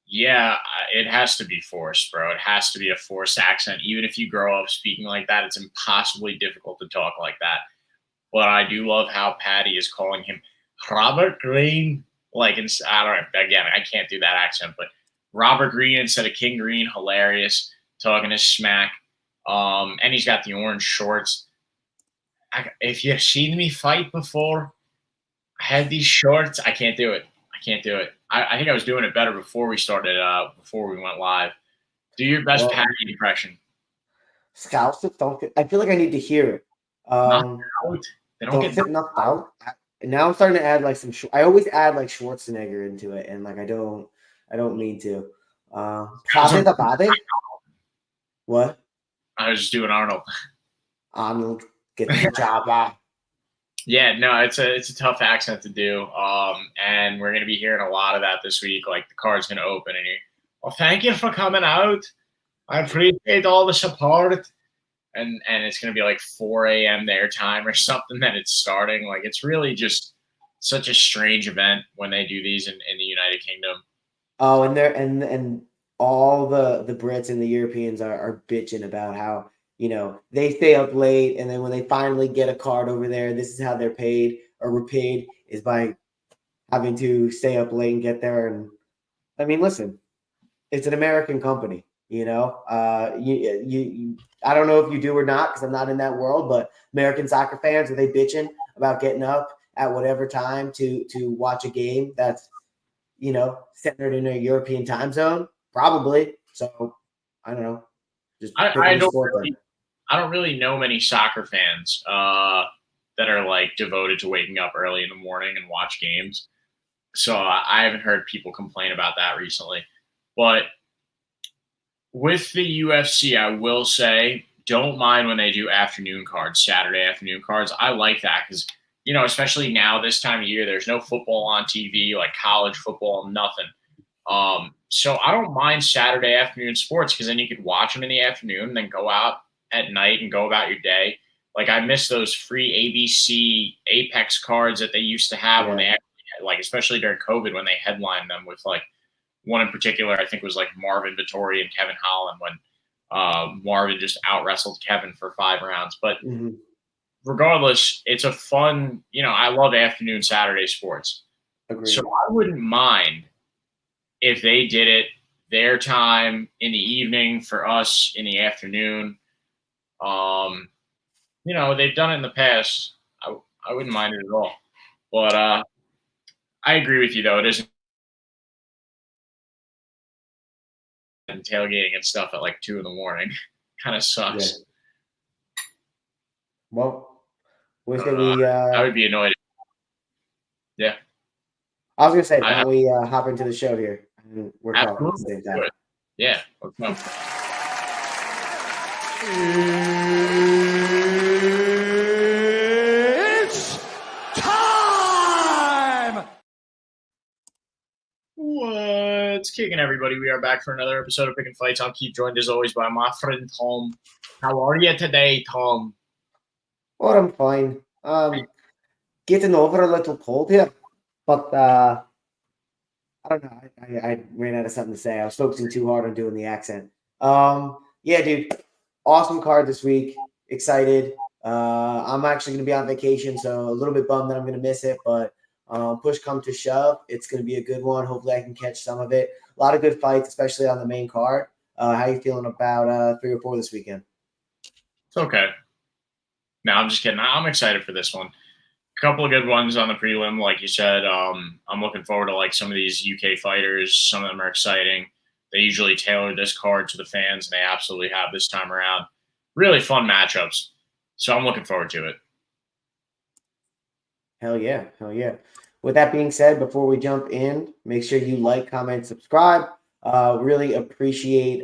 Yeah, it has to be forced, bro. It has to be a forced accent. Even if you grow up speaking like that, it's impossibly difficult to talk like that. But I do love how Patty is calling him Robert Green. Like, I don't know. Again, I can't do that accent, but Robert Green instead of King Green, hilarious. Talking his smack. And he's got the orange shorts. If you've seen me fight before, I had these shorts. I can't do it. I can't do it. I think I was doing it better before we started. Before we went live. Do your best Well, Patty impression. Scouts don't get, I feel like I need to hear it. Knocked Um, out. They don't don't get get knocked knocked out. out. And now I'm starting to add like some. I always add like Schwarzenegger into it, and like I don't mean to. That was Pade da Bade. What? I was just doing Arnold. Arnold, get the job out. Yeah, no, it's a tough accent to do. And we're gonna be hearing a lot of that this week. Like the card's gonna open, and you, well, thank you for coming out. I appreciate all the support. And it's gonna be like 4 a.m. their time or something that it's starting. Like it's really just such a strange event when they do these in the United Kingdom. Oh, and they're and all the Brits and the Europeans are bitching about how, they stay up late, and then when they finally get a card over there, this is how they're paid or repaid, is by having to stay up late and get there. And I mean, listen, it's an American company, I don't know if you do or not, because I'm not in that world, but American soccer fans, are they bitching about getting up at whatever time to watch a game that's centered in a European time zone? Probably. So I don't know. Just I, pick I any don't sport then. really I don't really know many soccer fans that are like devoted to waking up early in the morning and watch games. So I haven't heard people complain about that recently. But with the UFC, I will say, don't mind when they do afternoon cards, Saturday afternoon cards. I like that because, especially now this time of year, there's no football on TV, like college football, nothing. So I don't mind Saturday afternoon sports because then you could watch them in the afternoon and then go out at night and go about your day. Like I miss those free ABC Apex cards that they used to have when they Yeah. actually like, especially during COVID when they headlined them with like one in particular, I think was like Marvin Vittori and Kevin Holland when Marvin just out wrestled Kevin for 5 rounds. But Hmm. regardless, it's a fun, I love afternoon Saturday sports. So Agreed. I wouldn't mind if they did it their time in the evening for us in the afternoon. Um, they've done it in the past. I wouldn't mind it at all. But I agree with you though. It isn't tailgating and stuff at like 2 in the morning. Kind of Yeah. sucks. Well, we I say don't know. we. I would be annoyed. Yeah, I was gonna say, why I don't we hop into the show here and we're talking at the absolutely same do time. it. Yeah, let's go. It's time! What's kicking, everybody? We are back for another episode of Pickin' Fights. I'll keep joined as always by my friend Tom. How are you today, Tom? Well, I'm fine. Getting over a little cold here, but I don't know. I ran out of something to say. I was focusing too hard on doing the accent. Yeah, dude. Awesome card this week. Excited. I'm actually going to be on vacation, so a little bit bummed that I'm going to miss it. But push come to shove, it's going to be a good one. Hopefully, I can catch some of it. A lot of good fights, especially on the main card. How you feeling about 3 or 4 this weekend? It's okay. No, I'm just kidding. I'm excited for this one. A couple of good ones on the prelim, like you said. I'm looking forward to like some of these UK fighters. Some of them are exciting. They usually tailor this card to the fans, and they absolutely have this time around. Really fun matchups. So I'm looking forward to it. Hell yeah. Hell yeah. With that being said, before we jump in, make sure you like, comment, subscribe. Really appreciate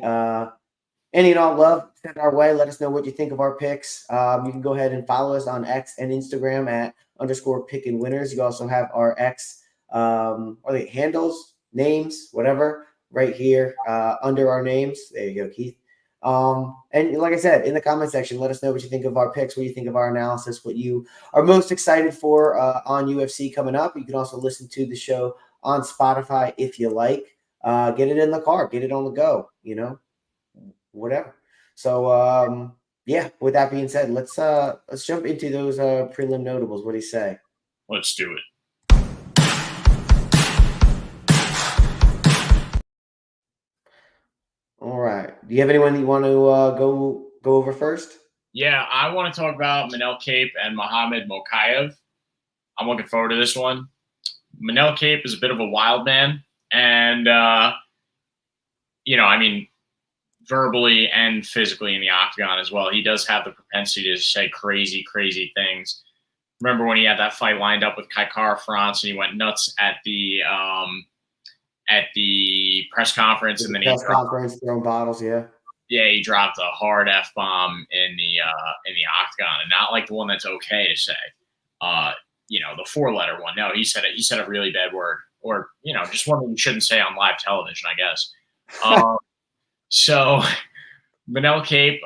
any and all love sent our way. Let us know what you think of our picks. You can go ahead and follow us on X and Instagram at _pickin winners. You also have our X or the handles, names, whatever, right here under our names. There you go, Keith. And like I said, in the comment section, let us know what you think of our picks, what you think of our analysis, what you are most excited for on UFC coming up. You can also listen to the show on Spotify if you like. get it in the car, get it on the go, whatever. So yeah, with that being said, let's jump into those prelim notables. What do you say? Let's do it. All right. Do you have anyone that you want to go over first? Yeah, I want to talk about Manel Cape and Muhammad Mokaev. I'm looking forward to this one. Manel Cape is a bit of a wild man, and I mean, verbally and physically in the octagon as well. He does have the propensity to say crazy, crazy things. Remember when he had that fight lined up with Kaikara France and he went nuts at the press conference, and then Press conference, throwing bottles, yeah. Yeah, he dropped a hard F bomb in the octagon, and not like the one that's okay to say. The 4-letter one. No, he said a really bad word, or just one that you shouldn't say on live television, I guess. So Manel Cape,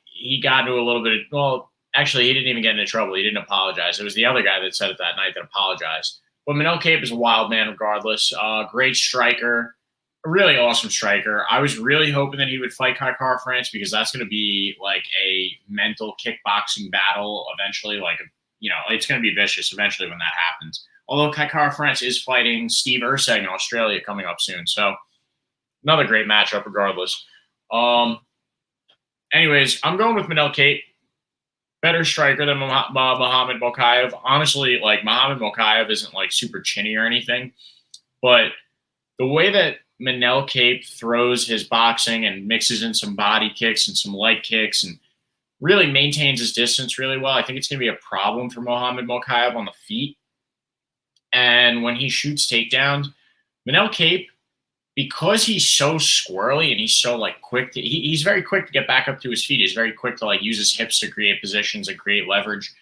he got into a little bit of, well, actually, he didn't even get into trouble. He didn't apologize. It was the other guy that said it that night that apologized. But Manel Cape is a wild man regardless. Great striker, a really awesome striker. I was really hoping that he would fight Kaikara France, because that's going to be like a mental kickboxing battle eventually. Like, it's going to be vicious eventually when that happens. Although Kaikara France is fighting Steve Urseg in Australia coming up soon. So another great matchup regardless. Anyways, I'm going with Manel Cape. Better striker than Muhammad Mokaev. Honestly, like, Muhammad Mokaev isn't like super chinny or anything, but the way that Manel Cape throws his boxing and mixes in some body kicks and some leg kicks and really maintains his distance really well, I think it's going to be a problem for Muhammad Mokaev on the feet. And when he shoots takedowns, Manel Cape, because he's so squirrely and he's so like quick, he's very quick to get back up to his feet. He's very quick to like use his hips to create positions and create leverage.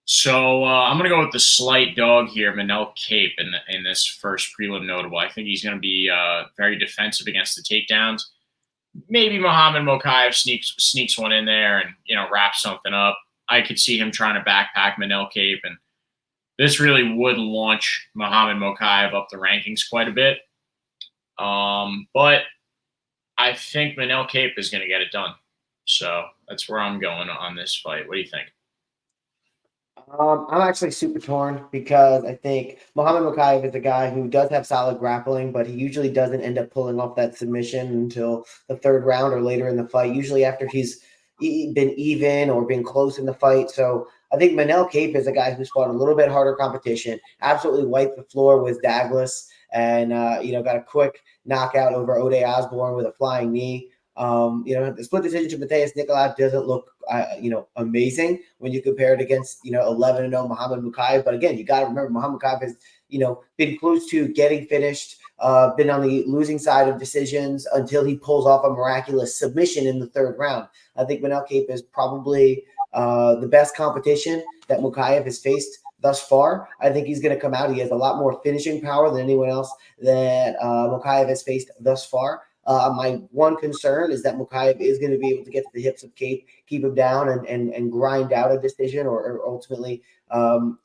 So I'm going to go with the slight dog here, Manel Cape, in this first prelim notable. I think he's going to be very defensive against the takedowns. Maybe Muhammad Mokaev sneaks one in there and wraps something up. I could see him trying to backpack Manel Cape, and this really would launch Muhammad Mokaev up the rankings quite a bit. But I think Manel Cape is going to get it done. So that's where I'm going on this fight. What do you think? I'm actually super torn because I think Muhammad Mokaev is a guy who does have solid grappling, but he usually doesn't end up pulling off that submission until the third round or later in the fight, usually after he's been even or been close in the fight. So I think Manel Cape is a guy who's fought a little bit harder competition, absolutely wiped the floor with Douglas, and got a quick knockout over Ode Osborne with a flying knee. The split decision to Mateus Nicolau doesn't look, amazing when you compare it against, 11-0 Muhammad Mokaev. But again, you got to remember Muhammad Mokaev has, been close to getting finished, been on the losing side of decisions until he pulls off a miraculous submission in the third round. I think Manel Cape is probably the best competition that Mokaev has faced thus far. I think he's going to come out. He has a lot more finishing power than anyone else that Mokaev has faced thus far. My one concern is that Mokaev is going to be able to get to the hips of Cape, keep him down, and grind out a decision, or ultimately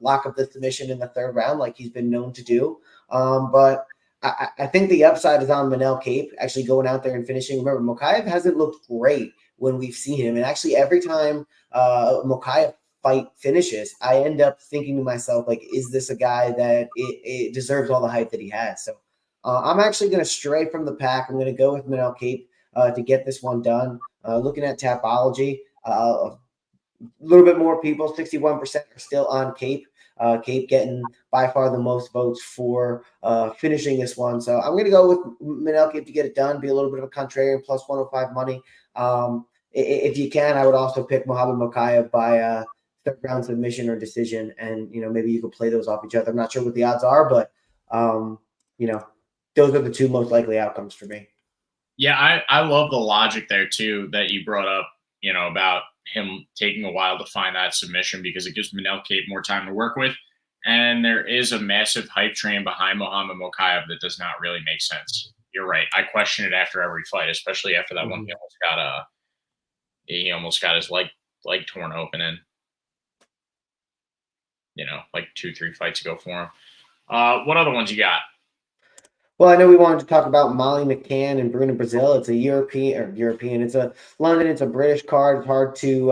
lock up the submission in the third round like he's been known to do. But I think the upside is on Manel Cape actually going out there and finishing. Remember, Mokaev hasn't looked great when we've seen him. And actually, every time Mokaev fight finishes, I end up thinking to myself, like, is this a guy that it deserves all the hype that he has? So I'm actually going to stray from the pack. I'm going to go with Manel Cape to get this one done. Looking at Tapology, a little bit more people, 61% are still on Cape. Cape getting by far the most votes for finishing this one. So I'm going to go with Manel Cape to get it done, be a little bit of a contrarian, plus 105 money. If you can, I would also pick Muhammad Mokaev by third round submission or decision, and maybe you could play those off each other. I'm not sure what the odds are, but those are the two most likely outcomes for me. Yeah, I love the logic there too that you brought up, about him taking a while to find that submission, because it gives Manel Cape more time to work with. And there is a massive hype train behind Muhammad Mokaev that does not really make sense. You're right. I question it after every fight, especially after that one he almost got his leg torn open in, like 2-3 fights ago for him. What other ones you got? Well, I know we wanted to talk about Molly McCann and Bruna Brazil. It's a European. It's a London. It's a British card. It's hard to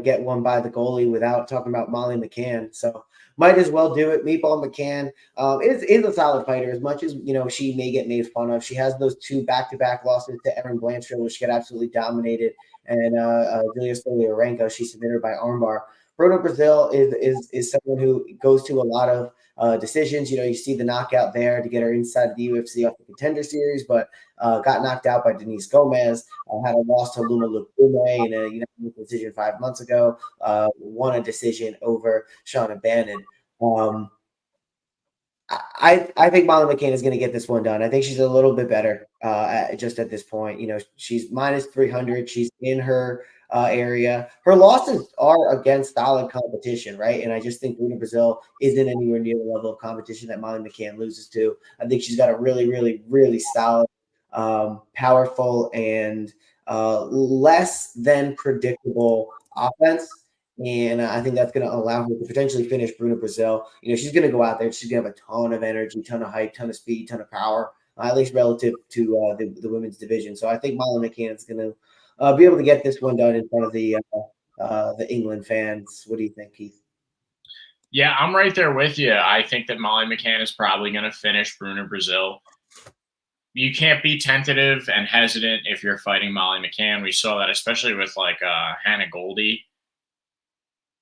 get one by the goalie without talking about Molly McCann. So might as well do it. Meatball McCann is a solid fighter. As much as she may get made fun of. She has those two back-to-back losses to Erin Blanchfield, which get absolutely dominated, and Julia Stolyarenko. She submitted by armbar. Bruna Brazil is someone who goes to a lot of decisions. You see the knockout there to get her inside of the UFC off the Contender Series, but got knocked out by Denise Gomez. Had a loss to Luma Lukume in a decision 5 months ago. Won a decision over Shauna Bannon. I think Molly McCann is going to get this one done. I think she's a little bit better just at this point. She's minus 300. She's in her area. Her losses are against solid competition, right? And I just think Bruna Brazil isn't anywhere near the level of competition that Molly McCann loses to. I think she's got a really, really, really solid, powerful, and less than predictable offense. And I think that's going to allow her to potentially finish Bruna Brazil. She's going to go out there. She's going to have a ton of energy, ton of hype, ton of speed, ton of power, at least relative to the women's division. So I think Molly McCann is going to be able to get this one done in front of the England fans. What do you think, Keith? Yeah, I'm right there with you. I think that Molly McCann is probably going to finish Bruna Brazil. You can't be tentative and hesitant if you're fighting Molly McCann. We saw that especially with Hannah Goldie.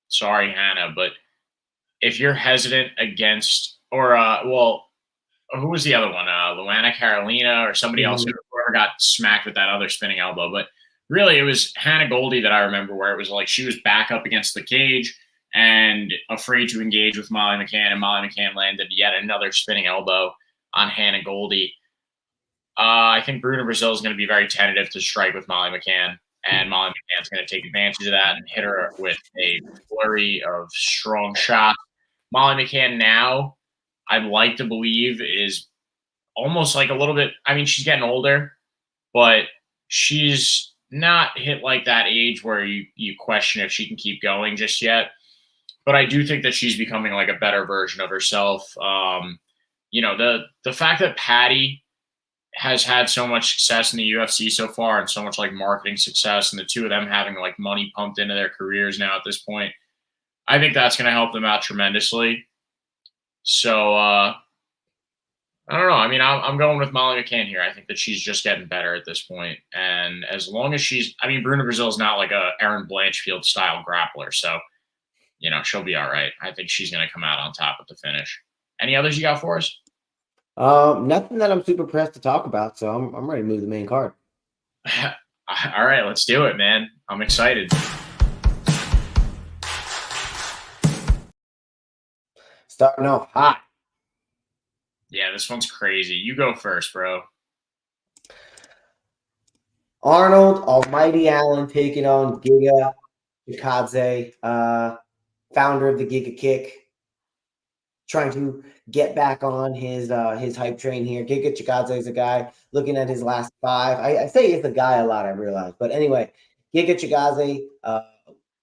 Sorry, Hannah, but if you're hesitant against, or who was the other one? Luana Carolina or somebody else who got smacked with that other spinning elbow. But really, it was Hannah Goldie that I remember, where it was like she was back up against the cage and afraid to engage with Molly McCann, and Molly McCann landed yet another spinning elbow on Hannah Goldie. I think Bruna Brazil is going to be very tentative to strike with Molly McCann. And Molly McCann's going to take advantage of that and hit her with a flurry of strong shots. Molly McCann now, I'd like to believe, is almost like a little bit. I mean, she's getting older, but she's not hit like that age where you question if she can keep going just yet. But I do think that she's becoming like a better version of herself. The fact that Patty has had so much success in the UFC so far and so much like marketing success, and the two of them having like money pumped into their careers now at this point, I think that's going to help them out tremendously. So I don't know. I mean, I'm going with Molly McCann here. I think that she's just getting better at this point. And as long as Bruna Brazil is not like a Erin Blanchfield style grappler. So, she'll be all right. I think she's going to come out on top at the finish. Any others you got for us? Nothing that I'm super pressed to talk about, so I'm ready to move the main card. All right, let's do it, man. I'm excited. Starting off hot. Yeah, this one's crazy. You go first, bro. Arnold Almighty Allen taking on Giga Chikadze, founder of the Giga Kick, trying to get back on his hype train here. Giga Chikadze is a guy looking at his last five. I say it's a guy a lot, I realize. But anyway, Giga Chikadze,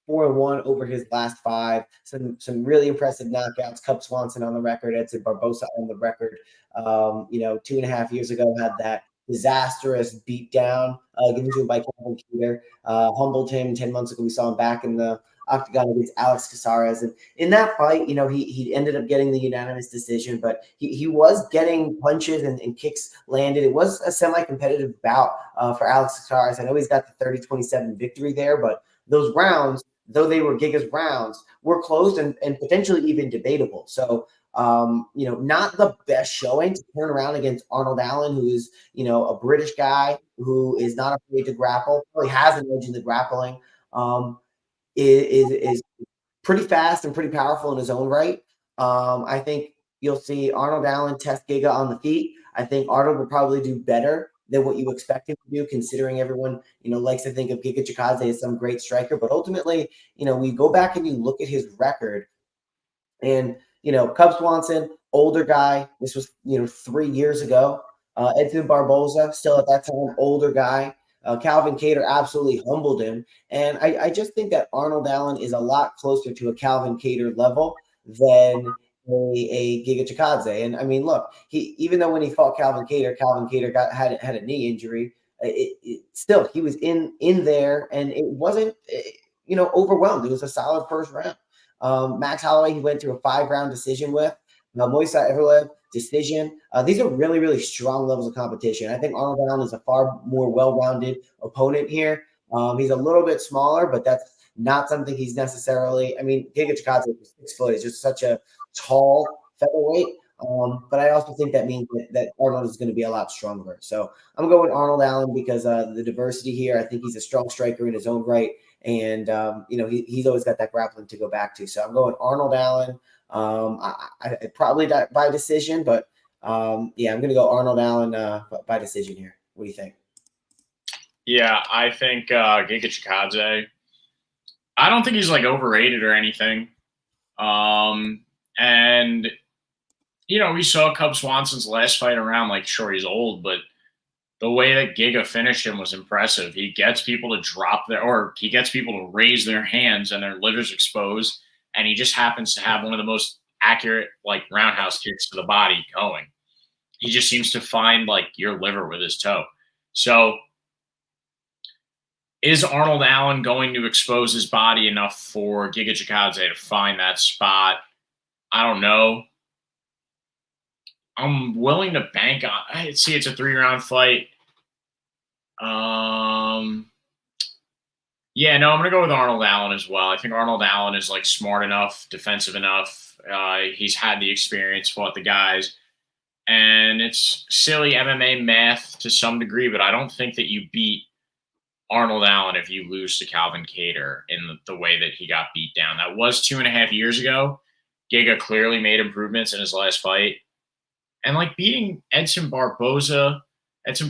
4-1 over his last five. Some really impressive knockouts. Cub Swanson on the record. Edson Barbosa on the record. 2.5 years ago had that disastrous beatdown given to him by Kevin Keeter. Humbled him 10 months ago. We saw him back in the octagon against Alex Caceres, and in that fight, he ended up getting the unanimous decision, but he was getting punches and kicks landed. It was a semi-competitive bout for Alex Caceres. I know he's got the 30-27 victory there, but those rounds, though they were Giga's rounds, were closed and potentially even debatable. So not the best showing to turn around against Arnold Allen, who is a British guy who is not afraid to grapple, probably has an edge in the grappling. Is pretty fast and pretty powerful in his own right. I think you'll see Arnold Allen test Giga on the feet. I think Arnold will probably do better than what you expect him to do, considering everyone, likes to think of Giga Chikadze as some great striker. But ultimately, we go back and you look at his record, and, Cub Swanson, older guy. This was, 3 years ago. Edson Barbosa, still at that time, older guy. Calvin Kattar absolutely humbled him. And I just think that Arnold Allen is a lot closer to a Calvin Kattar level than a Giga Chikadze. And I mean, look, he even though when he fought Calvin Kattar had a knee injury. Still, he was in there, and it wasn't overwhelmed. It was a solid first round. Max Holloway, he went through a 5-round decision with. Moisa Evloev, decision. These are really, really strong levels of competition. I think Arnold Allen is a far more well-rounded opponent here. He's a little bit smaller, but that's not something he's necessarily. I mean, Giga Chikadze is 6 foot. Is just such a tall featherweight. But I also think that means that Arnold is going to be a lot stronger. So I'm going Arnold Allen because the diversity here. I think he's a strong striker in his own right, and he's always got that grappling to go back to. So I'm going Arnold Allen. I probably by decision, but I'm going to go Arnold Allen by decision here. What do you think? Yeah, I think Giga Chikadze. I don't think he's like overrated or anything. And we saw Cub Swanson's last fight around. Like, sure, he's old, but the way that Giga finished him was impressive. He gets people to he gets people to raise their hands and their livers exposed, and he just happens to have one of the most accurate like roundhouse kicks to the body going. He just seems to find like your liver with his toe. So is Arnold Allen going to expose his body enough for Giga Chikadze to find that spot? I don't know. I'm willing to bank on. It's a 3-round fight. Yeah, no, I'm gonna go with Arnold Allen as well. I think Arnold Allen is like smart enough, defensive enough. He's had the experience, fought the guys, and it's silly MMA math to some degree, but I don't think that you beat Arnold Allen if you lose to Calvin Kattar in the way that he got beat down. That was 2.5 years ago. Giga clearly made improvements in his last fight. And like beating Edson Barboza is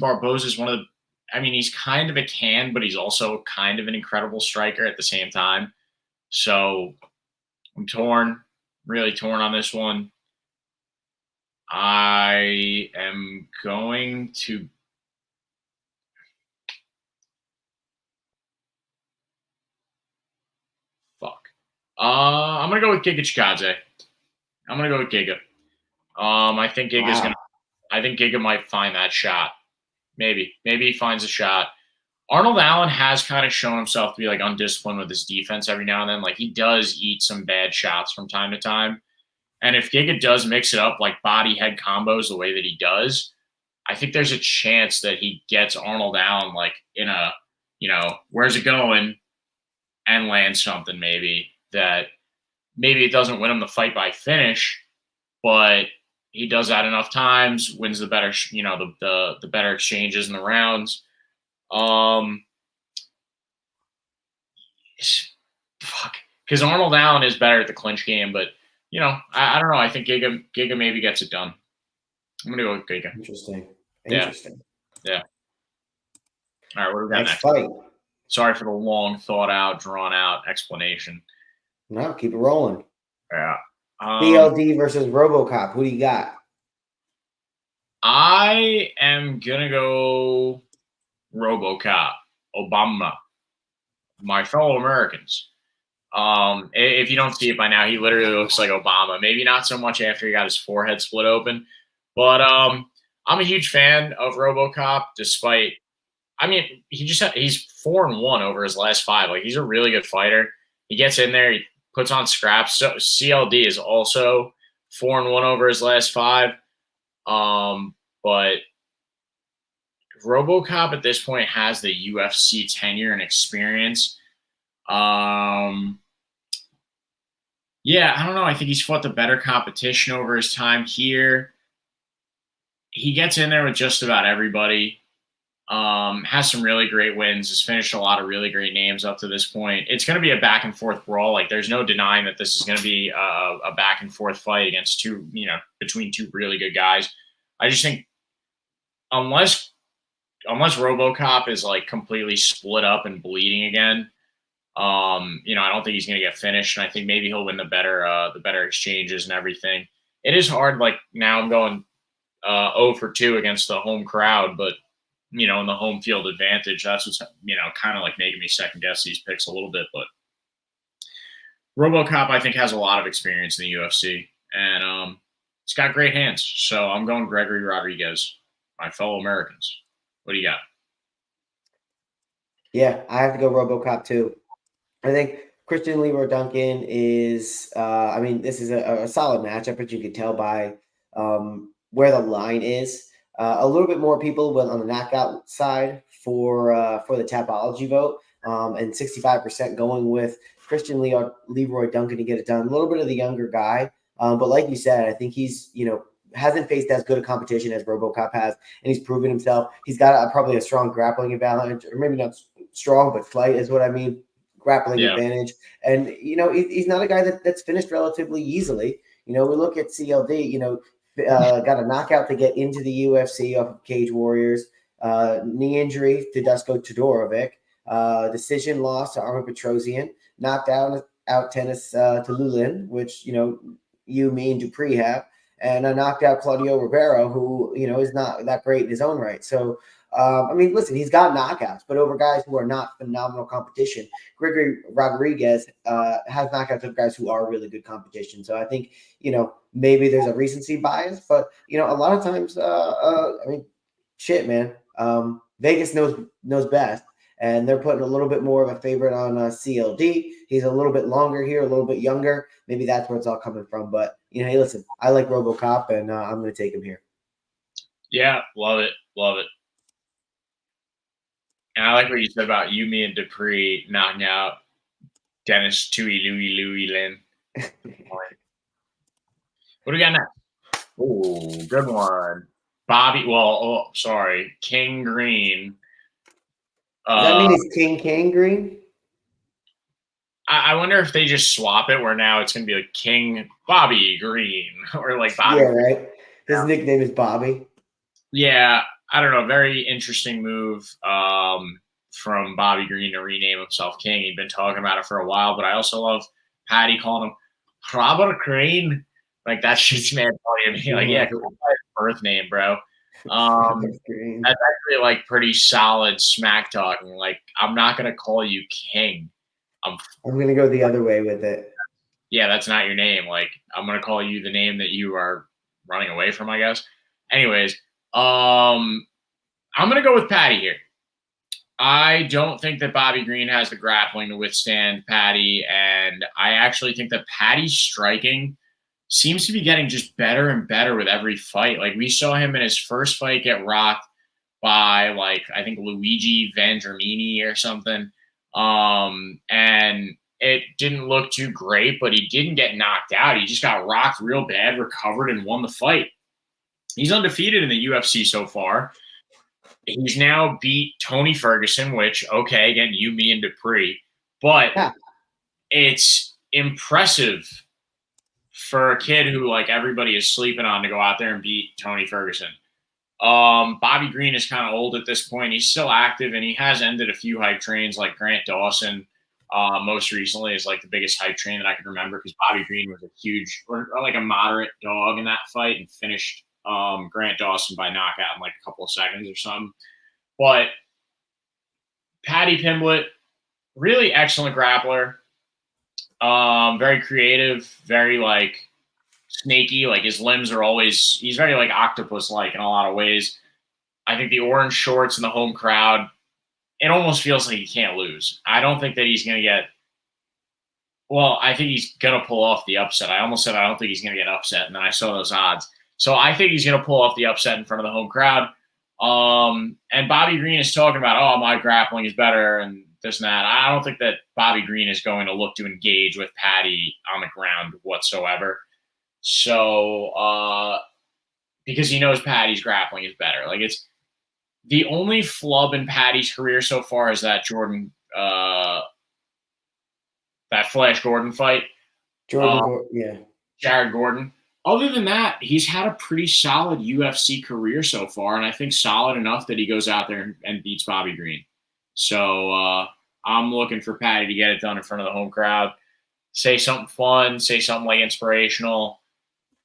one of the, I mean, he's kind of a can, but he's also kind of an incredible striker at the same time. So I'm torn, really torn on this one. I am going to I'm gonna go with Giga Chikadze. I'm gonna go with Giga. I think Giga's Wow. I think Giga might find that shot. Maybe he finds a shot. Arnold Allen has kind of shown himself to be like undisciplined with his defense every now and then. Like he does eat some bad shots from time to time. And if Giga does mix it up like body head combos the way that he does, I think there's a chance that he gets Arnold Allen like in a, where's it going, and lands something maybe that maybe it doesn't win him the fight by finish, but he does that enough times, wins the better, the better exchanges in the rounds. Fuck, because Arnold Allen is better at the clinch game, but I don't know. I think Giga maybe gets it done. I'm gonna go with Giga. Interesting. Yeah. All right, what do we got next? Fight. Sorry for the long, thought out, drawn out explanation. No, keep it rolling. Yeah. BLD versus RoboCop. Who do you got? I am gonna go RoboCop. Obama. My fellow Americans. If you don't see it by now, he literally looks like Obama. Maybe not so much after he got his forehead split open, but I'm a huge fan of RoboCop. Despite, I mean, he's 4-1 over his last 5. Like he's a really good fighter. He gets in there, he puts on scraps. So CLD is also 4-1 over his last 5. But RoboCop at this point has the UFC tenure and experience. Yeah, I don't know. I think he's fought the better competition over his time here. He gets in there with just about everybody. Has some really great wins. Has finished a lot of really great names up to this point. It's going to be a back and forth brawl. Like there's no denying that this is going to be a back and forth fight against between two really good guys. I just think unless RoboCop is like completely split up and bleeding again, I don't think he's going to get finished, and I think maybe he'll win the better exchanges and everything. It is hard. Like now, I'm going 0 for 2 against the home crowd, but in the home field advantage, that's what's kind of like making me second guess these picks a little bit. But RoboCop, I think, has a lot of experience in the UFC, and he's got great hands. So I'm going Gregory Rodriguez, my fellow Americans. What do you got? Yeah, I have to go RoboCop too. I think Christian Leroy Duncan is, I mean, this is a solid matchup, but you can tell by where the line is. A little bit more people went on the knockout side for the Tapology vote, and 65% going with Christian Leroy Duncan to get it done. A little bit of the younger guy, but like you said, I think he's hasn't faced as good a competition as RoboCop has, and he's proven himself. He's got probably a strong grappling advantage, or maybe not strong, but slight is what I mean. Grappling Yeah. advantage, and he's not a guy that's finished relatively easily. We look at CLD. Got a knockout to get into the UFC off of Cage Warriors. Knee injury to Dusko Todorovic. Decision loss to Armin Petrosian. Knocked out tennis to Lulin, which you, me, and Dupree have, and knocked out Claudio Ribeiro, who is not that great in his own right. So. I mean, listen, he's got knockouts, but over guys who are not phenomenal competition. Gregory Rodriguez has knockouts of guys who are really good competition. So I think, maybe there's a recency bias, but, a lot of times, I mean, shit, man. Vegas knows best, and they're putting a little bit more of a favorite on CLD. He's a little bit longer here, a little bit younger. Maybe that's where it's all coming from. But, hey, listen, I like RoboCop, and I'm going to take him here. Yeah, love it. Love it. And I like what you said about you, me, and Dupree knocking out Dennis Louis Lynn. What do we got next? Oh, good one. Bobby. Well, sorry, King Green. Does that mean he's King Green? I wonder if they just swap it, where now it's going to be like King Bobby Green or like Bobby. Yeah, right. His nickname is Bobby. Yeah, I don't know. Very interesting move from Bobby Green to rename himself King. He'd been talking about it for a while, but I also love Patty calling him Robert Green. Like that shit's mad funny to me. Like, yeah, cool birth name, bro. That's actually like pretty solid smack talking. Like, I'm not gonna call you King. I'm gonna go the other way with it. Yeah, that's not your name. Like, I'm gonna call you the name that you are running away from, I guess. Anyways, I'm gonna go with Patty here. I don't think that Bobby Green has the grappling to withstand Patty, and I actually think that Patty's striking seems to be getting just better and better with every fight. Like, we saw him in his first fight get rocked by, like, I think Luigi Vendramini or something. And it didn't look too great, but he didn't get knocked out. He just got rocked real bad, recovered, and won the fight. He's undefeated in the UFC so far. He's now beat Tony Ferguson, which, okay, again, you, me, and Dupree. But it's impressive for a kid who, like, everybody is sleeping on to go out there and beat Tony Ferguson. Bobby Green is kind of old at this point. He's still active, and he has ended a few hype trains, like Grant Dawson. Most recently is like the biggest hype train that I can remember, because Bobby Green was a huge, or like a moderate dog in that fight, and finished Grant Dawson by knockout in like a couple of seconds or something. But Paddy Pimblett, really excellent grappler. Very creative, very like snaky. Like, his limbs are always, he's very like octopus-like in a lot of ways. I think the orange shorts and the home crowd, it almost feels like he can't lose. I don't think that he's going to get, well, I think he's going to pull off the upset. I almost said I don't think he's going to get upset, and then I saw those odds. So I think he's going to pull off the upset in front of the home crowd. And Bobby Green is talking about, oh, my grappling is better and this and that. I don't think that Bobby Green is going to look to engage with Patty on the ground whatsoever. So, because he knows Patty's grappling is better. Like, it's the only flub in Patty's career so far is that that Flash Gordon fight. Jared Gordon. Other than that, he's had a pretty solid UFC career so far, and I think solid enough that he goes out there and beats Bobby Green. So I'm looking for Patty to get it done in front of the home crowd. Say something fun, say something like inspirational,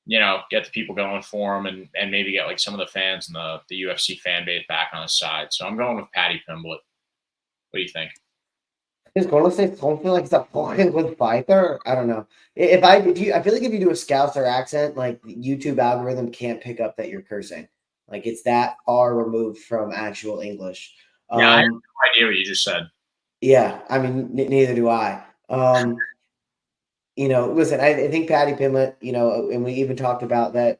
get the people going for him, and maybe get like some of the fans and the UFC fan base back on his side. So I'm going with Patty Pimblett. What do you think? He's gonna say something like he's a fucking good fighter. I don't know. I feel like if you do a Scouser accent, like the YouTube algorithm can't pick up that you're cursing. Like it's that far removed from actual English. Yeah, I have Um, no idea what you just said. yeah, I mean, neither do I. Listen, I think Patty Pimlet, and we even talked about that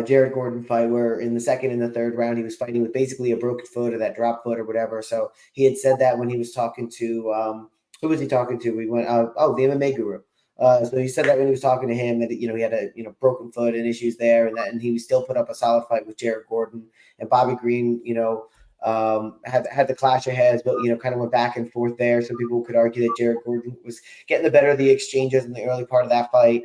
Jared Gordon fight where in the second and the third round he was fighting with basically a broken foot or that drop foot or whatever. So he had said that when he was talking to who was he talking to? We went the MMA guru. So he said that when he was talking to him that he had a broken foot and issues there and he still put up a solid fight with Jared Gordon and Bobby Green. Had the clash of heads, but kind of went back and forth there. Some people could argue that Jared Gordon was getting the better of the exchanges in the early part of that fight.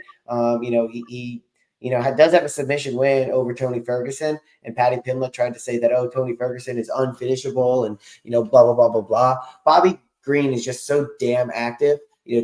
He does have a submission win over Tony Ferguson, and Patty Pimlet tried to say that Tony Ferguson is unfinishable and blah blah blah blah blah. Bobby Green is just so damn active.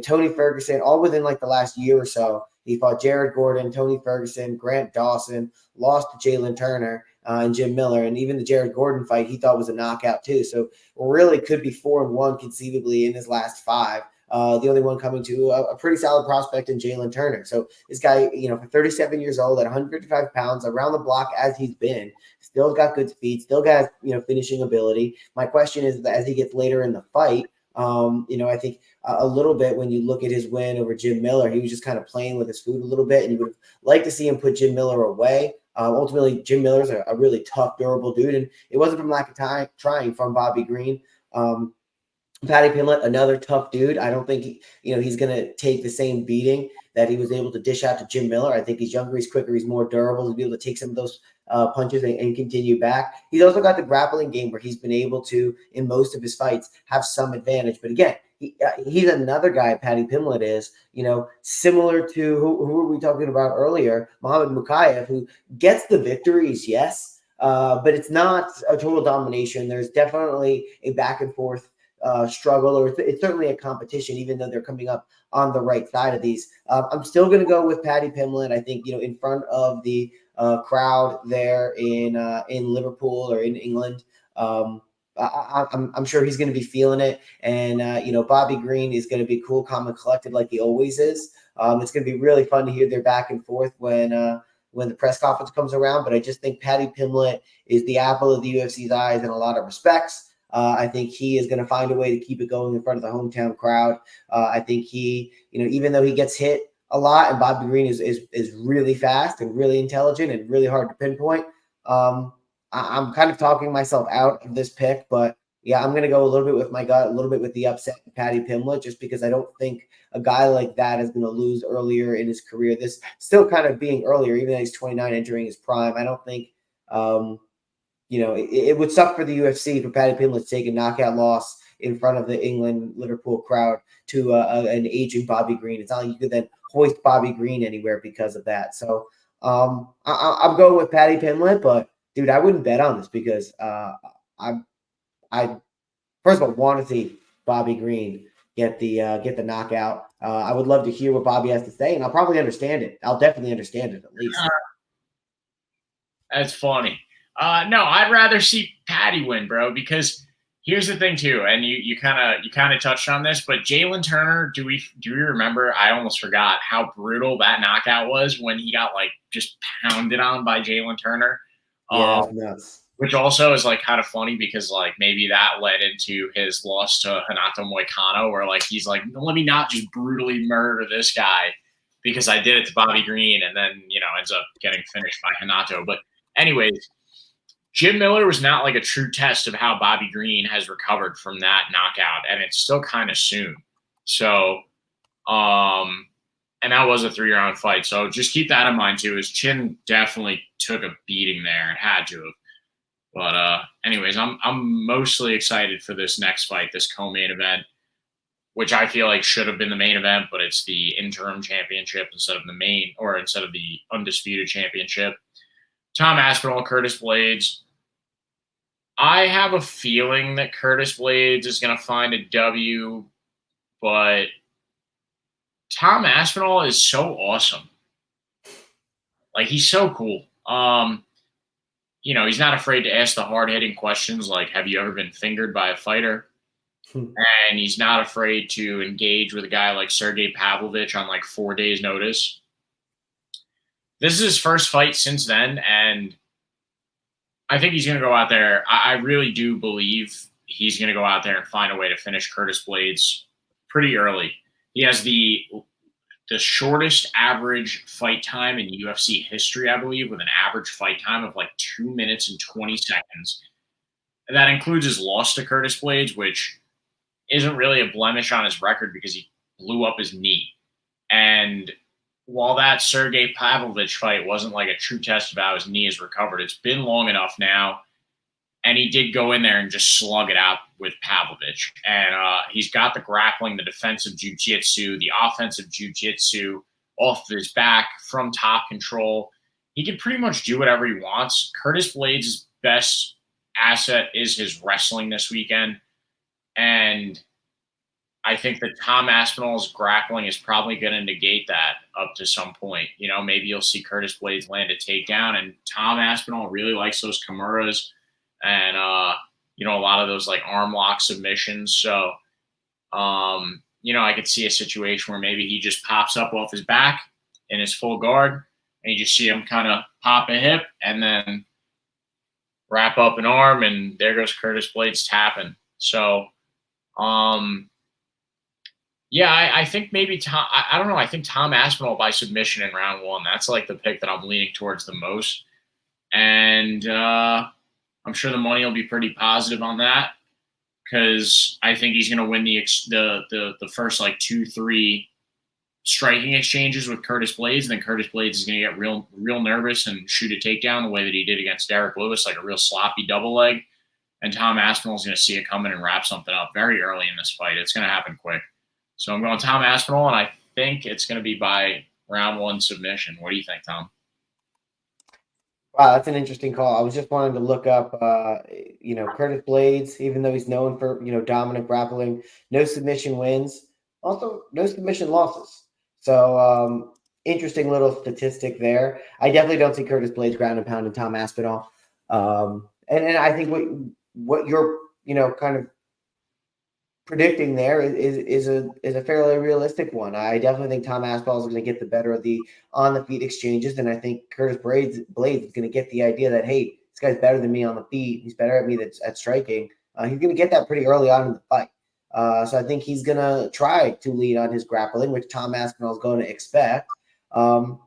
Tony Ferguson, all within like the last year or so, he fought Jared Gordon, Tony Ferguson, Grant Dawson, lost to Jalen Turner and Jim Miller, and even the Jared Gordon fight he thought was a knockout too. So really could be 4-1 conceivably in his last 5. The only one coming to a pretty solid prospect in Jalen Turner. So this guy, for 37 years old at 155 pounds, around the block as he's been, still got good speed, still got finishing ability. My question is that as he gets later in the fight, I think a little bit when you look at his win over Jim Miller, he was just kind of playing with his food a little bit, and you would like to see him put Jim Miller away. Ultimately, Jim Miller's a really tough, durable dude, and it wasn't from lack of time trying from Bobby Green. Patty Pimlet, another tough dude. I don't think he's going to take the same beating that he was able to dish out to Jim Miller. I think he's younger, he's quicker, he's more durable. He'll be able to take some of those punches and continue back. He's also got the grappling game where he's been able to, in most of his fights, have some advantage. But again, he's another guy, Patty Pimlet is, similar to who were we talking about earlier, Muhammad Mukayev, who gets the victories, yes, but it's not a total domination. There's definitely a back and forth struggle, or it's certainly a competition, even though they're coming up on the right side of these. I'm still going to go with Patty Pimlet. I think in front of the crowd there in Liverpool or in England. I'm sure he's going to be feeling it, and Bobby Green is going to be cool, calm, and collected like he always is. It's going to be really fun to hear their back and forth when the press conference comes around. But I just think Patty Pimlet is the apple of the UFC's eyes in a lot of respects. I think he is going to find a way to keep it going in front of the hometown crowd. I think he, even though he gets hit a lot, and Bobby Green is really fast and really intelligent and really hard to pinpoint. I'm kind of talking myself out of this pick, but yeah, I'm going to go a little bit with my gut, a little bit with the upset Patty Pimlet, just because I don't think a guy like that is going to lose earlier in his career. This still kind of being earlier, even though he's 29 entering his prime. I don't think it would suck for the UFC for Patty Pimlet to take a knockout loss in front of the England Liverpool crowd to an aging Bobby Green. It's not like you could then hoist Bobby Green anywhere because of that. So I'm going with Patty Pimlet, but dude, I wouldn't bet on this because I first of all want to see Bobby Green get the knockout. I would love to hear what Bobby has to say, and I'll probably understand it. I'll definitely understand it at least. That's funny. No, I'd rather see Patty win, bro, because here's the thing too, and you kind of touched on this, but Jalen Turner, do you remember? I almost forgot how brutal that knockout was when he got like just pounded on by Jalen Turner. Yeah, that's nuts. Which also is like kind of funny because like maybe that led into his loss to Renato Moicano, where like he's like, let me not just brutally murder this guy because I did it to Bobby Green, and then ends up getting finished by Renato. But anyways, Jim Miller was not like a true test of how Bobby Green has recovered from that knockout, and it's still kind of soon. So, and that was a 3-round fight. So just keep that in mind too. His chin definitely took a beating there and had to have. But anyways, I'm mostly excited for this next fight, this co-main event, which I feel like should have been the main event, but it's the interim championship instead of the undisputed championship. Tom Aspinall, Curtis Blades. I have a feeling that Curtis Blades is going to find a W, but Tom Aspinall is so awesome. Like, he's so cool. He's not afraid to ask the hard-hitting questions like, have you ever been fingered by a fighter? and he's not afraid to engage with a guy like Sergey Pavlovich on like 4 days' notice. This is his first fight since then, and I think he's going to go out there. I really do believe he's going to go out there and find a way to finish Curtis Blades pretty early. He has the shortest average fight time in UFC history, I believe, with an average fight time of like 2 minutes and 20 seconds. And that includes his loss to Curtis Blades, which isn't really a blemish on his record because he blew up his knee. And while that Sergey Pavlovich fight wasn't like a true test of how his knee has recovered, it's been long enough now. And he did go in there and just slug it out with Pavlovich. And he's got the grappling, the defensive jiu-jitsu, the offensive jiu-jitsu off his back from top control. He can pretty much do whatever he wants. Curtis Blades' best asset is his wrestling this weekend. And I think that Tom Aspinall's grappling is probably going to negate that up to some point. You know, maybe you'll see Curtis Blades land a takedown, and Tom Aspinall really likes those Kimuras and, you know, a lot of those like arm lock submissions. So, you know, I could see a situation where maybe he just pops up off his back in his full guard, and you just see him kind of pop a hip and then wrap up an arm, and there goes Curtis Blades tapping. So, yeah, I think maybe Tom. I don't know. I think Tom Aspinall by submission in round one. That's like the pick that I'm leaning towards the most, and I'm sure the money will be pretty positive on that because I think he's going to win the first like 2-3 striking exchanges with Curtis Blades, and then Curtis Blades is going to get real nervous and shoot a takedown the way that he did against Derek Lewis, like a real sloppy double leg. And Tom Aspinall is going to see it coming and wrap something up very early in this fight. It's going to happen quick. So I'm going Tom Aspinall, and I think it's going to be by round one submission. What do you think, Tom? Wow, that's an interesting call. I was just wanting to look up, you know, Curtis Blades, even though he's known for, you know, dominant grappling, no submission wins, also no submission losses. So interesting little statistic there. I definitely don't see Curtis Blades ground and pound and Tom Aspinall. And I think what you're, you know, kind of predicting there is a fairly realistic one. I definitely think Tom Aspinall is going to get the better of the on the feet exchanges, and I think Curtis Blades is going to get the idea that, hey, this guy's better than me on the feet. He's better at me at striking. He's going to get that pretty early on in the fight. So I think he's going to try to lead on his grappling, which Tom Aspinall is going to expect. You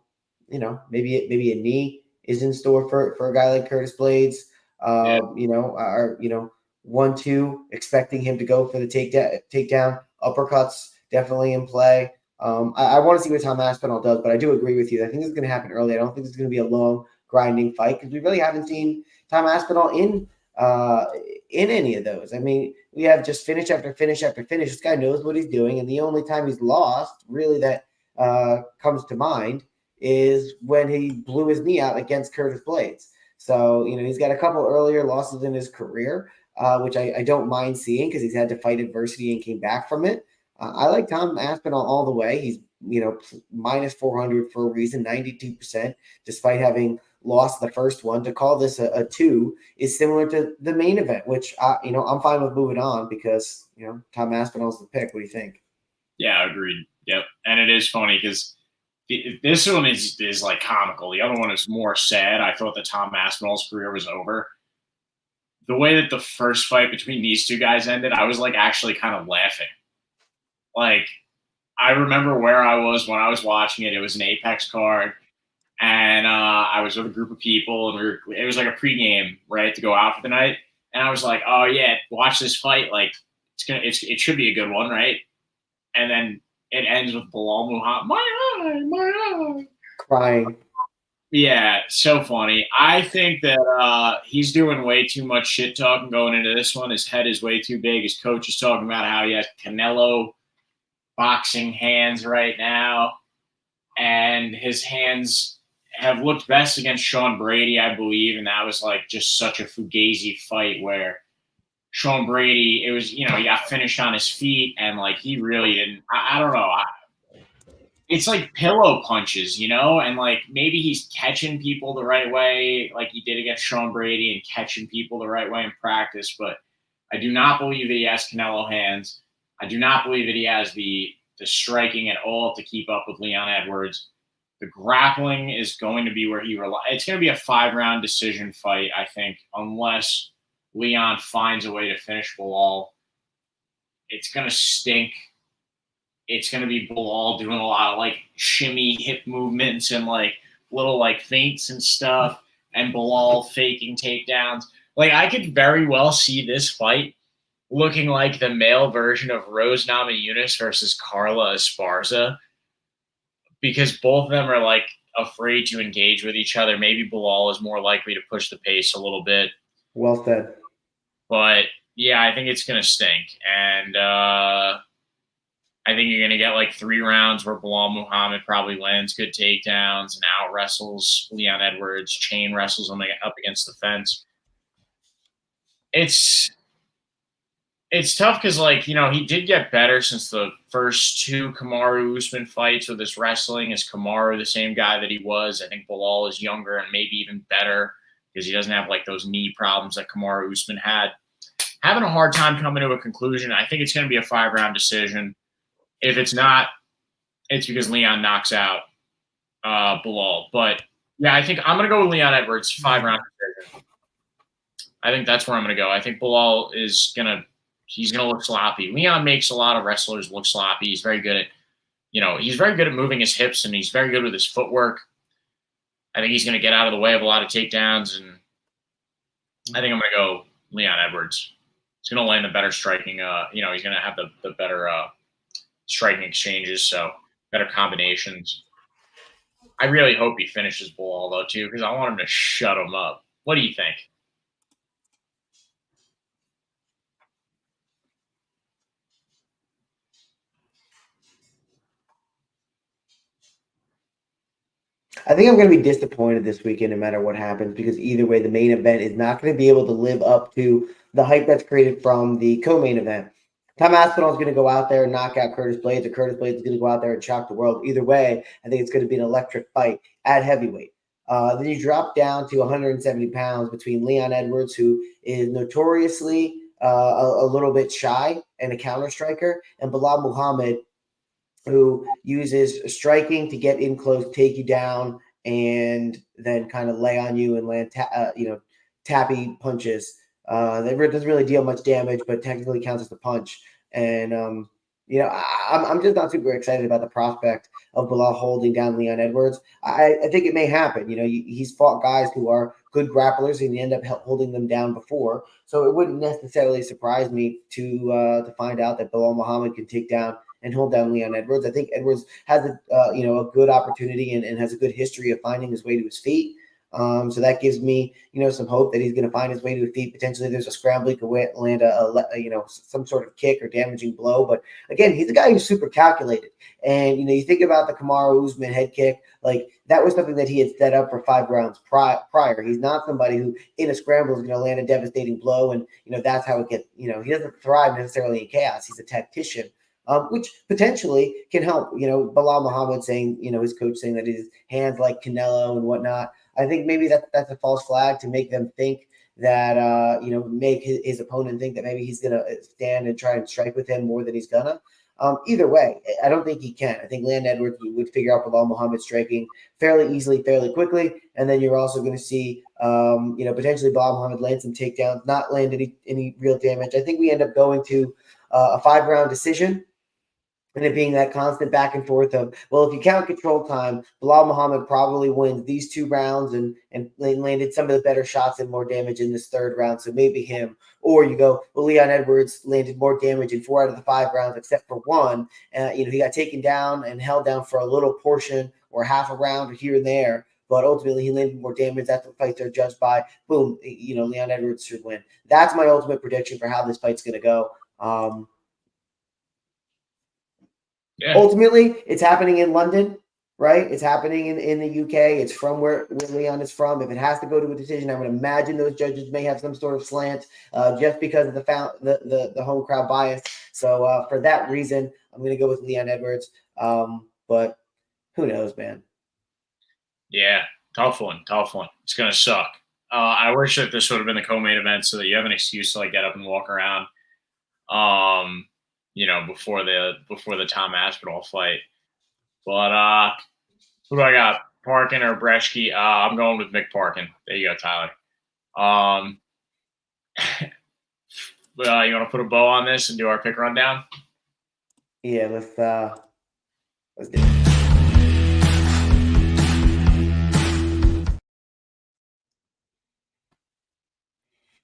know, maybe a knee is in store for a guy like Curtis Blades. You know, or you know. 1-2, expecting him to go for the takedown. Uppercuts definitely in play. I want to see what Tom Aspinall does, but I do agree with you. I think this is going to happen early. I don't think it's going to be a long, grinding fight because we really haven't seen Tom Aspinall in any of those. I mean, we have just finish after finish after finish. This guy knows what he's doing, and the only time he's lost, really, that comes to mind is when he blew his knee out against Curtis Blades. So, you know, he's got a couple earlier losses in his career. Which I don't mind seeing because he's had to fight adversity and came back from it. I like Tom Aspinall all the way. He's, you know, minus 400 for a reason, 92%, despite having lost the first one. To call this a 2 is similar to the main event, which, you know, I'm fine with moving on because, you know, Tom Aspinall's the pick. What do you think? Yeah, agreed. Yep. And it is funny because this one is like comical. The other one is more sad. I thought that Tom Aspinall's career was over. The way that the first fight between these two guys ended, I was like actually kind of laughing. Like, I remember where I was when I was watching it. It was an Apex card, and I was with a group of people, and it was like a pregame, right, to go out for the night. And I was like, oh yeah, watch this fight. Like, it should be a good one, right? And then it ends with Belal Muhammas, my eye, crying. Yeah, so funny. I think that he's doing way too much shit talking going into this one. His head is way too big. His coach is talking about how he has Canelo boxing hands right now, and his hands have looked best against Sean Brady, I believe, and that was like just such a fugazi fight where Sean Brady, it was, you know, he got finished on his feet, and like he really didn't. I don't know. It's like pillow punches, you know, and like maybe he's catching people the right way, like he did against Sean Brady, and catching people the right way in practice. But I do not believe that he has Canelo hands. I do not believe that he has the striking at all to keep up with Leon Edwards. The grappling is going to be where he relies. It's going to be a 5-round decision fight, I think, unless Leon finds a way to finish Belal. It's going to stink. It's going to be Belal doing a lot of like shimmy hip movements and like little like feints and stuff, and Belal faking takedowns. Like I could very well see this fight looking like the male version of Rose Namajunas versus Carla Esparza, because both of them are like afraid to engage with each other. Maybe Belal is more likely to push the pace a little bit. Well said. But yeah, I think it's going to stink. And I think you're going to get like 3 rounds where Belal Muhammad probably lands good takedowns and out wrestles Leon Edwards, chain wrestles him up against the fence. It's tough because, like, you know, he did get better since the first 2 Kamaru Usman fights with his wrestling. Is Kamaru the same guy that he was? I think Belal is younger and maybe even better because he doesn't have like those knee problems that Kamaru Usman had. Having a hard time coming to a conclusion. I think it's going to be a 5-round decision. If it's not, it's because Leon knocks out Belal. But yeah, I think I'm going to go with Leon Edwards, 5-round decision. I think that's where I'm going to go. I think Belal is he's going to look sloppy. Leon makes a lot of wrestlers look sloppy. He's very good at, he's very good at moving his hips, and he's very good with his footwork. I think he's going to get out of the way of a lot of takedowns, and I think I'm going to go Leon Edwards. He's going to land the better striking. He's going to have the better striking exchanges, so better combinations. I really hope he finishes Belal, though, too, because I want him to shut him up. What do you think? I think I'm going to be disappointed this weekend no matter what happens, because either way, the main event is not going to be able to live up to the hype that's created from the co-main event. Tom Aspinall is going to go out there and knock out Curtis Blades, or Curtis Blades is going to go out there and shock the world. Either way, I think it's going to be an electric fight at heavyweight. Then you drop down to 170 pounds between Leon Edwards, who is notoriously a little bit shy and a counter striker, and Belal Muhammad, who uses striking to get in close, take you down, and then kind of lay on you and land, tappy punches. That doesn't really deal much damage, but technically counts as a punch. And I'm just not super excited about the prospect of Belal holding down Leon Edwards. I think it may happen. He's fought guys who are good grapplers, and he end up holding them down before. So it wouldn't necessarily surprise me to find out that Belal Muhammad can take down and hold down Leon Edwards. I think Edwards has a good opportunity and has a good history of finding his way to his feet. So that gives me, some hope that he's going to find his way to his feet. Potentially there's a scramble, he could land some sort of kick or damaging blow. But again, he's a guy who's super calculated. And, you think about the Kamaru Usman head kick, like that was something that he had set up for 5 rounds prior. He's not somebody who in a scramble is going to land a devastating blow. And, that's how it gets, he doesn't thrive necessarily in chaos. He's a tactician. Which potentially can help. Belal Muhammad saying, his coach saying that his hands like Canelo and whatnot. I think maybe that's a false flag to make them think that, make his opponent think that maybe he's going to stand and try and strike with him more than he's going to. Either way, I don't think he can. I think Leon Edwards would figure out Belal Muhammad striking fairly easily, fairly quickly. And then you're also going to see, potentially Belal Muhammad land some takedowns, not land any real damage. I think we end up going to a 5-round decision. And it being that constant back and forth of, well, if you count control time, Belal Muhammad probably wins these 2 rounds and landed some of the better shots and more damage in this 3rd round. So maybe him. Or you go, well, Leon Edwards landed more damage in 4 out of the 5 rounds, except for 1. He got taken down and held down for a little portion or half a round or here and there. But ultimately, he landed more damage. That's what fights are judged by. Boom, Leon Edwards should win. That's my ultimate prediction for how this fight's going to go. Yeah. Ultimately, it's happening in London, right? It's happening in the UK. It's from where Leon is from. If it has to go to a decision, I would imagine those judges may have some sort of slant just because of the home crowd bias. So for that reason, I'm going to go with Leon Edwards. But who knows, man? Yeah, tough one. It's going to suck. I wish that this would have been the co-main event so that you have an excuse to like get up and walk around. Before the Tom Aspinall fight. But who do I got? Parkin or Breshke? I'm going with Mick Parkin. There you go, Tyler. Um, you want to put a bow on this and do our pick rundown? Yeah, let's do it.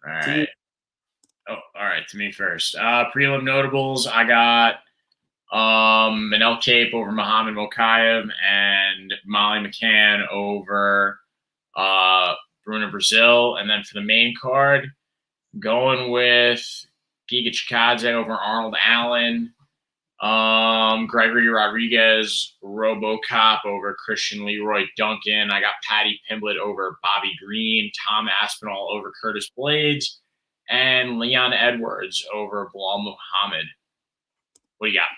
All right. Oh, all right. To me first. Prelim notables. I got Manel Cape over Muhammad Mokayev and Molly McCann over Bruno Brazil. And then for the main card, going with Giga Chikadze over Arnold Allen. Gregory Rodriguez, RoboCop over Christian Leroy Duncan. I got Patty Pimblett over Bobby Green, Tom Aspinall over Curtis Blades, and Leon Edwards over Belal Muhammad. What do you got?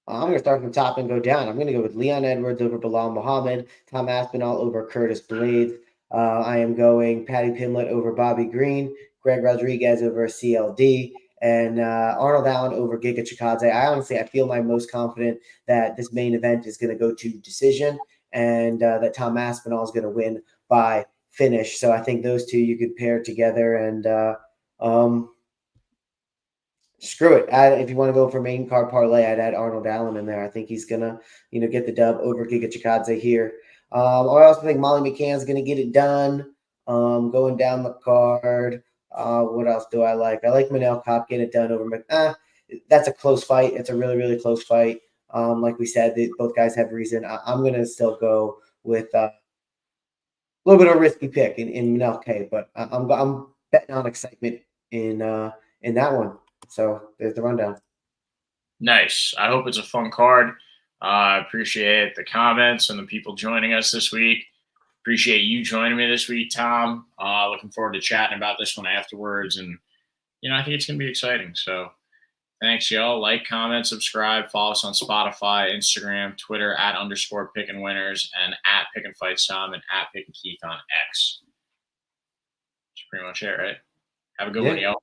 I'm going to start from top and go down. I'm going to go with Leon Edwards over Belal Muhammad, Tom Aspinall over Curtis Blades. I am going Patty Pimblett over Bobby Green, Greg Rodriguez over CLD, and Arnold Allen over Giga Chikadze. I feel my most confident that this main event is going to go to decision and that Tom Aspinall is going to win by finish. So I think those two you could pair together and screw it. If you want to go for main card parlay, I'd add Arnold Allen in there. I think he's gonna, get the dub over Giga Chikadze here. I also think Molly McCann's gonna get it done. Going down the card. What else do I like? I like Manel Cop getting it done over. That's a close fight. It's a really, really close fight. Like we said, both guys have reason. I'm gonna still go with a little bit of a risky pick in Manel K, but I'm betting on excitement in that one. So there's the rundown. Nice. I hope it's a fun card. I appreciate the comments and the people joining us this week. Appreciate you joining me this week, Tom. Looking forward to chatting about this one afterwards. And, I think it's going to be exciting. So thanks, y'all. Like, comment, subscribe, follow us on Spotify, Instagram, Twitter, @_pickinwinners and @pickinfightstom and @pickinkeith on X. That's pretty much it, right? Have a good one, y'all.